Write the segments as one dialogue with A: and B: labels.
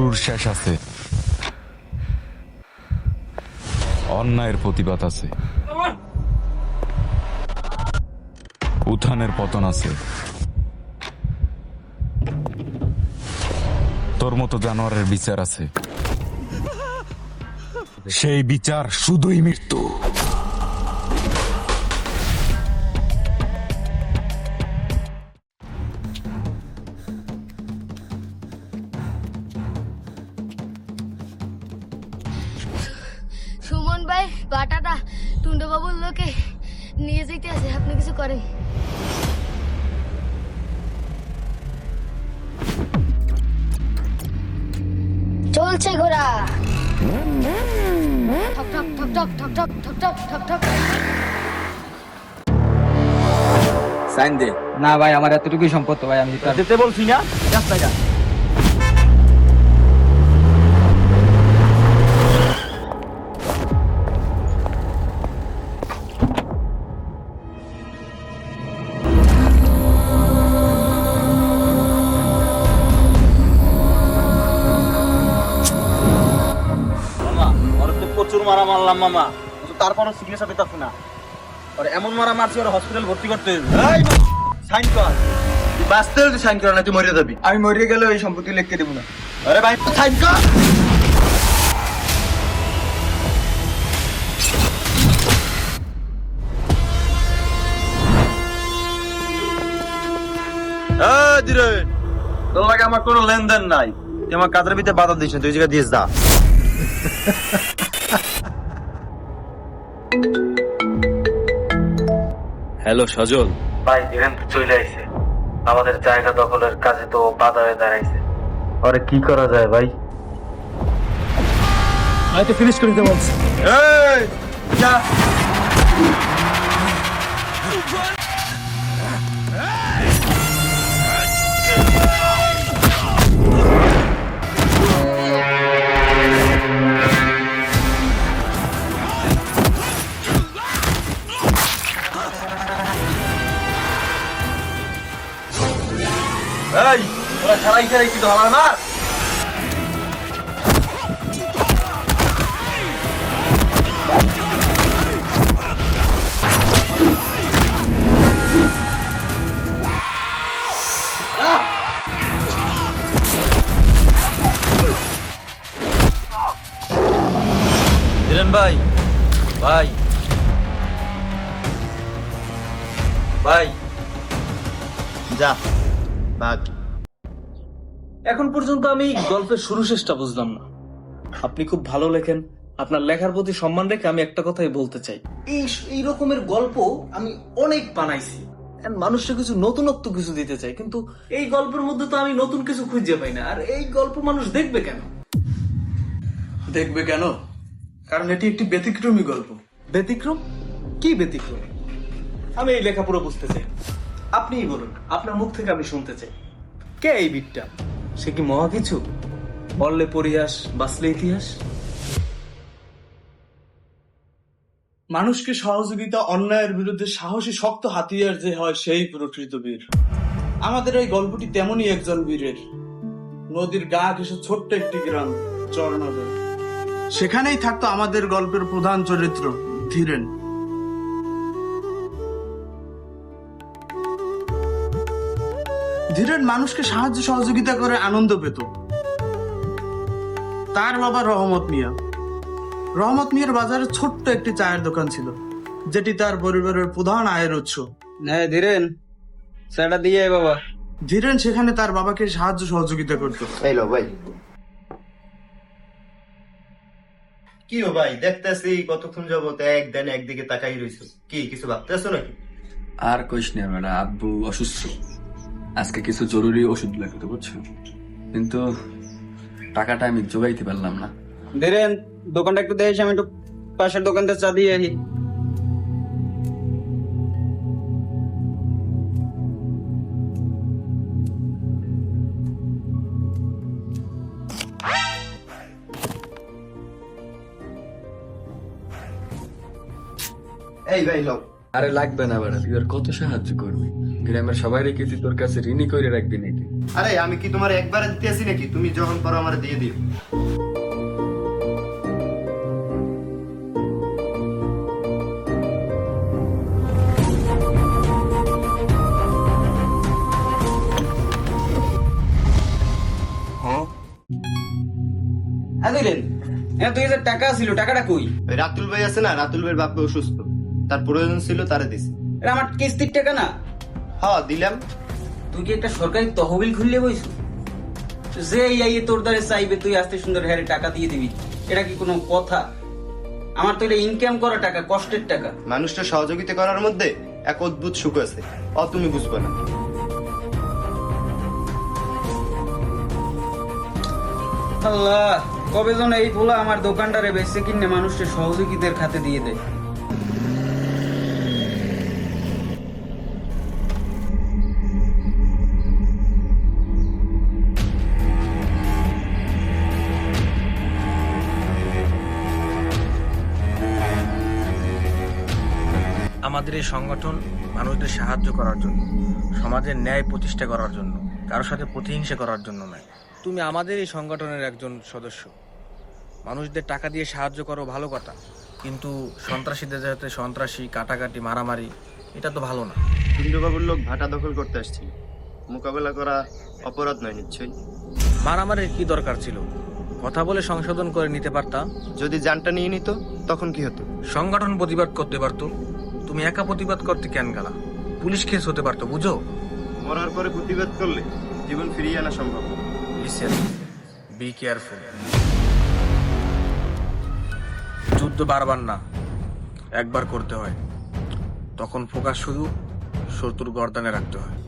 A: শুরুর শেষ আছে, অন্যায়ের প্রতিবাদ আছে, উত্থানের পতন আছে। তোর মতো জানোয়ারের বিচার আছে, সেই বিচার শুধুই মৃত্যু।
B: সুমন ভাই বাটাটা টুন্ডু বাবুর লোকে নিয়ে যেতে আছে, আপনি কিছু করেন। চলছে ঘোড়া, ঠক ঠক ঠক ঠক ঠক ঠক ঠক ঠক ঠক ঠক।
C: সাইন দে।
D: না ভাই, আমার এতটুকুই সম্পত্তি ভাই, আমি
C: যেতে বলছি না, রাস্তায় যা। মামা, ওর তো প্রচুর মারা মারলাম মামা, তারপরও সিরিয়াস হতে পারছে না। আর এমন মারা মারছি ওর হসপিটাল ভর্তি করতে হবে। সাইন কর, তুই বাঁচতে হলে সাইন কর, না তুই মরে যাবি।
D: আমি মরে গেলে এই সম্পত্তি লিখতে দেবো না।
C: আরে ভাই সাইন কর। ধীরেন, তোর লাগে আমার কোনো লেনদেন নাই, তুই আমার কাজের ভিতরে বাধা দিস না, তুই জায়গা দিস দা।
E: হ্যালো সজল,
C: ভাই ধীরেন তো চলে আইছে, আমাদের জায়গা দখলের কাজে তো বাধা হয়ে দাঁড়াইছে। আরে কি করা যায় ভাই?
E: আমি তো ফিনিশ করে দিতে বলছি।
C: এই যা। এই তোরা খেলাই খেলাই কি ধরা না? ধীরেন ভাই, ভাই ভাই যা ভাগ।
E: এখন পর্যন্ত আমি গল্পের শুরু শেষটা বুঝলাম না। আপনি খুব ভালো লেখেন, আপনার লেখার প্রতি সম্মান রেখে আমি একটা কথাই বলতে চাই, এই রকমের গল্প আমি অনেক বানাইছি, মানুষকে কিছু নতুনত্ব কিছু দিতে চাই, কিন্তু এই গল্পের মধ্যে তো আমি নতুন কিছু খুঁজে পাই না। আর এই গল্প মানুষ দেখবে কেন? দেখবে কেন? কারণ এটি একটি ব্যতিক্রমী গল্প। ব্যতিক্রম? কি ব্যতিক্রম? আমি এই লেখা পুরো বুঝতে চাই, আপনিই বলুন, আপনার মুখ থেকে আমি শুনতে চাই। কে এই বিটটা? সে কি মহা কিছু? বললে পরিহাস, বাঁচলে ইতিহাস। মানুষকে সহযোগিতা, অন্যায়ের বিরুদ্ধে সাহসী শক্ত হাতিয়ার যে হয় সেই প্রকৃত বীর। আমাদের এই গল্পটি তেমনই একজন বীরের। নদীর গা ঘেঁষে ছোট্ট একটি গ্রাম চরনগর, সেখানেই থাকতো আমাদের গল্পের প্রধান চরিত্র ধীরেন। ধীরেন মানুষকে সাহায্য সহযোগিতা করে আনন্দ পেত। তার বাবা রহমত মিয়ার বাজারে ছোট্ট একটি চায়ের দোকান ছিল, যেটি তার পরিবারের প্রধান আয়ের উৎস।
D: হ্যাঁ ধীরেন, সেটা দিয়ে বাবা।
E: ধীরেন সেখানে তার বাবাকে সাহায্য সহযোগিতা করত।
C: এই লো ভাই। কি ও ভাই, দেখতেছি কতক্ষণ যাবত একদিন একদিকে তাকাই রইছো, কি কিছু ভাবতেছো নাকি?
F: আর কইস না ম্যাডাম, আব্বু অসুস্থ, আজকে কিছু জরুরি ওষুধ লাগতো বুঝছো, কিন্তু টাকাটা আমি জোগাইতে পারলাম না।
D: ধীরেন, দোকানটা একটু দেখিস, আমি একটু পাশের দোকানটা চা দিয়ে আসি।
C: এই ভাই লো।
F: আরে লাগবে না ম্যাডাম, তুই আর কত সাহায্য করবি? গ্রামের সবাই রেখে তুই তোর কাছে ঋণী করে রাখবি নাকি?
G: আরে আমি কি তোমার একবারে দিতে আসি নাকি? তুমি যখন পারো আমার দিয়ে দিও।
D: দিলেন 2000 টাকা ছিল, টাকাটা কই?
G: ওই রাতুল ভাই আছে না, রাতুল ভাইয়ের বাপ অসুস্থ, তার প্রয়োজন ছিল, তারে দিছি।
D: এটা আমার কিস্তির টাকা না?
G: হ্যাঁ দিলাম।
D: তুই কি একটা সরকারি তহবিল খুললে বইছ? যে আইয়ে তোর দ্বারে চাইবে তুই আস্তে সুন্দর হ্যারে টাকা দিয়ে দিবি, এটা কি কোনো কথা? আমার তো এটা ইনকাম করা টাকা, কষ্টের টাকা।
G: মানুষটা সহযোগিতা করার মধ্যে এক অদ্ভুত সুখ আছে, তুমি বুঝবে না।
D: আল্লাহ, কবে যেন এই পোলা আমার দোকানটারে বেচে কিনে মানুষের সহযোগীদের খাতে দিয়ে দেয়।
H: আমাদের এই সংগঠন মানুষদের সাহায্য করার জন্য, সমাজের ন্যায় প্রতিষ্ঠা করার জন্য, কারোর সাথে প্রতিহিংসা করার জন্য নয়। তুমি আমাদের এই সংগঠনের একজন সদস্য। মানুষদের টাকা দিয়ে সাহায্য করো, ভালো কথা, কিন্তু সন্ত্রাসীদের যাতে সন্ত্রাসী, কাটাকাটি, মারামারি, এটা তো ভালো না।
G: কুণ্ডবাবুর লোক ভাটা দখল করতে আসছিল, মোকাবেলা করা অপরাধ নয় নিশ্চয়ই।
H: মারামারির কি দরকার ছিল? কথা বলে সংশোধন করে নিতে পারতা।
G: যদি জানটা নিয়ে নিত তখন কি হতো?
H: সংগঠন প্রতিবাদ করতে পারতো। তুমি একা প্রতিবাদ করতে কেন গেলা? পুলিশ কেস হতে পারতো, বুঝো?
G: মরার পরে প্রতিবাদ করলে জীবন ফিরিয়ে আনা সম্ভব।
H: Listen, be careful. যুদ্ধ বারবার না, একবার করতে হয়। তখন ফোকাস শুধু শত্রুর গর্দানে রাখতে হয়।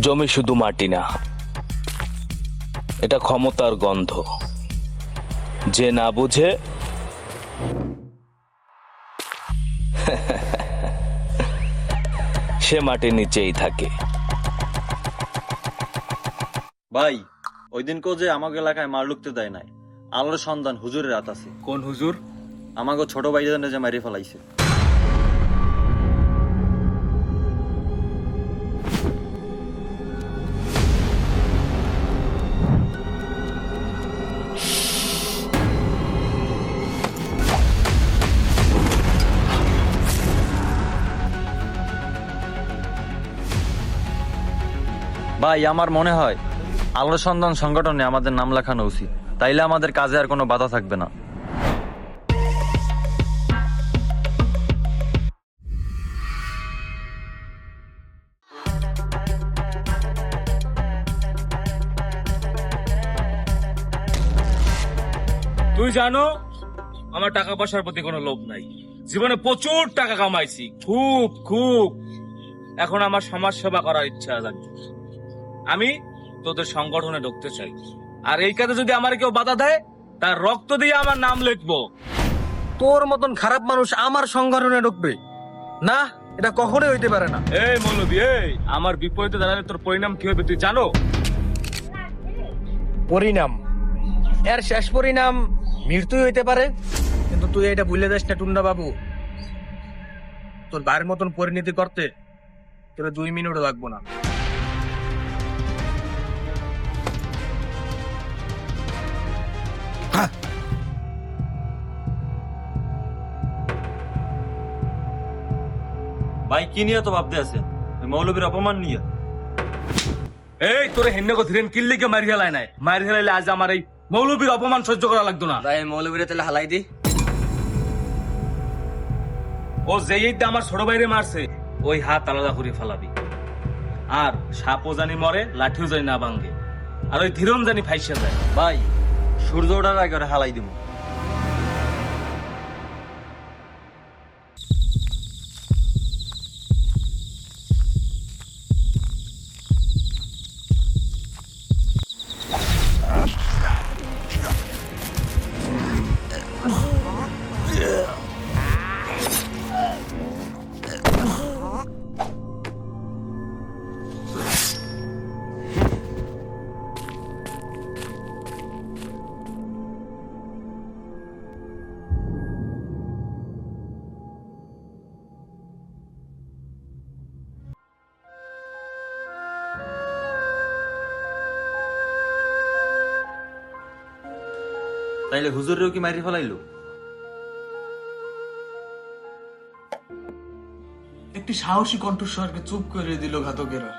I: জমি শুধু মাটি না, এটা ক্ষমতার গন্ধ। যে না বুঝে সে মাটির নিচেই থাকে।
C: ভাই, ওই দিন যে আমাকে এলাকায় মার লুকতে দেয় নাই, আলোর সন্ধান হুজুরের রাত আছে।
H: কোন হুজুর?
C: আমাকে ছোট ভাই যে মারিয়ে ফেলাইছে। ভাই, আমার মনে হয় আলোর সন্ধান সংগঠনে আমাদের নাম লেখানো উচিত, তাইলে আমাদের কাজে আর কোনো বাধা থাকবে না।
J: তুই জানো আমার টাকা পয়সার প্রতি কোনো লোভ নাই। জীবনে প্রচুর টাকা কামাইছি, খুব খুব। এখন আমার সমাজ সেবা করার ইচ্ছা লাগছে। আমি তোদের সংগঠনে ঢুকতে চাই, আর এই কাজে যদি আমার কেউ বাধা দেয় তার রক্ত দিয়ে আমার নাম লিখবো।
H: তোর মতন খারাপ মানুষ আমার সংগঠনে ঢুকবে না? এটা কখনোই হইতে পারে না।
J: এই মৌলবী, এই আমার বিপরীতে দাঁড়ালে তোর পরিণাম কি হবে তুই জানো?
H: পরিণাম? এর শেষ পরিণাম মৃত্যুই হইতে পারে। কিন্তু তুই এটা ভুলে যাস না টুন্ডা বাবু, তোর ভাইয়ের মতন পরিণতি করতে তোর 2 মিনিটও লাগবো না।
C: ভাই, কি নিয়ে তো ভাবতে আছেন? মৌলবীর অপমান নিয়ে?
J: এই তোরে হেন্নে ধীরেন কিল্লিকে মারি হেলায় নাই, মারি হেলাইলে আজ আমার এই মৌলবীর অপমান সহ্য করা লাগতো না।
D: ভাই, মৌলবীরে তাহলে হালাই দি।
J: ও যেই আমার ছোট বাইরে মারছে, ওই হাত আলাদা করে ফেলাবি। আর সাপও জানি মরে, লাঠিও জানি না ভাঙ্গে, আর ওই ধীরন জানি ফাইসে যায়।
C: ভাই, সূর্য ওঠার আগে ওরে হালাই দিব। তাইলে হুজুরেও কি মারি ফেলাইলো?
E: একটি সাহসী কণ্ঠস্বরকে চুপ করে দিল ঘাতকেরা।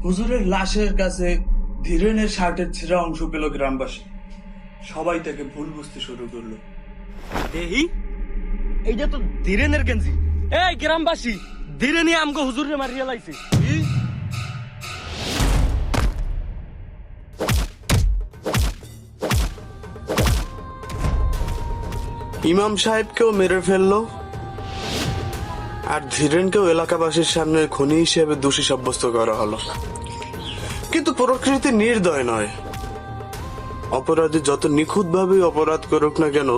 E: হুজুরের লাশের কাছে ধীরেনের শার্টের ছেঁড়া অংশ পেল গ্রামবাসী। সবাই তাকে ভুল বুঝতে শুরু করলো।
J: দেহি এইটা তো ধীরেনের গেঞ্জি। এই গ্রামবাসী, ধীরেনি আমগো হুজুরে মারিয়া লাইছে।
G: ইমাম সাহেবকেও মেরে ফেললো, আর ধীরেনকেও এলাকাবাসীর সামনে খুনি হিসেবে দোষী সাব্যস্ত করা হলো। কিন্তু প্রকৃতি নির্দয় নয়। অপরাধী যত নিখুঁতভাবে অপরাধ করুক না কেন,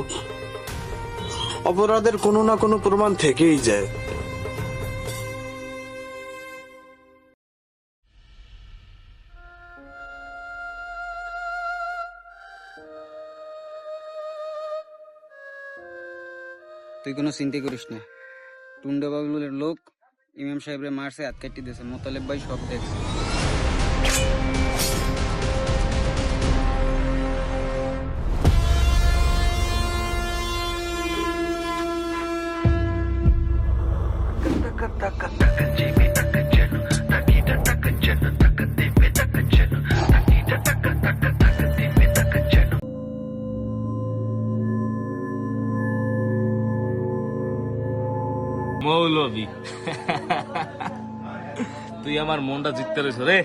G: অপরাধের কোনো না কোনো প্রমাণ থেকেই যায়।
D: তুই কোনো চিন্তা করিস না, টুন্ডা বাবুলের লোক ইমাম সাহেবরে মারছে, হাত কাটি দিয়েছে, মোতালেব ভাই সব দেখছে।
J: মৌলবি, তুই আমার মনটা জিততে রয়েছ রে।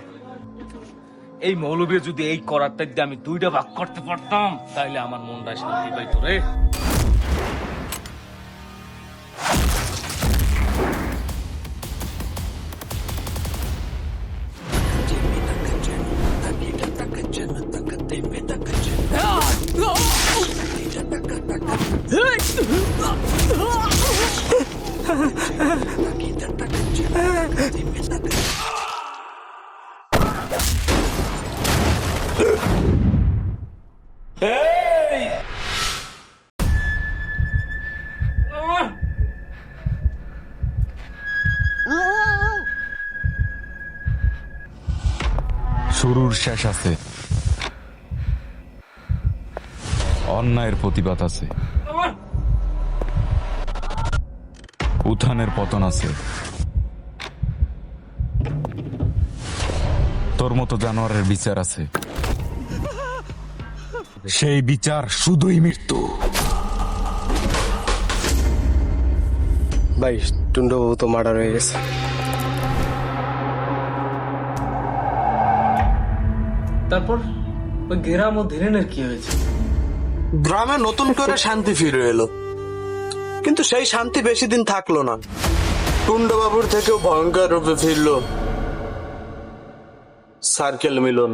J: এই মৌলবী যদি এই করারটা দিয়ে আমি 2টা ভাগ করতে পারতাম, তাইলে আমার মনটা শান্তি পাইতো রে।
A: শুরুর শেষ আছে, অন্যায়ের প্রতিবাদ আছে, উত্থানের পতন আছে। তোর মতো জানোয়ারের বিচার আছে, সেই বিচার শুধুই মৃত্যু।
G: ভাই, টুন্ডু বাবু তো মার্ডার হয়ে গেছে।
E: তারপর ওই গ্রাম ও ধীরেনের কি হয়েছে?
G: গ্রামে নতুন করে শান্তি ফিরে এলো, কিন্তু সেই শান্তি বেশি দিন থাকলো না। টুন্ডু বাবুর থেকেও ভয়ঙ্কর রূপে ফিরলো সার্কেল মিলন।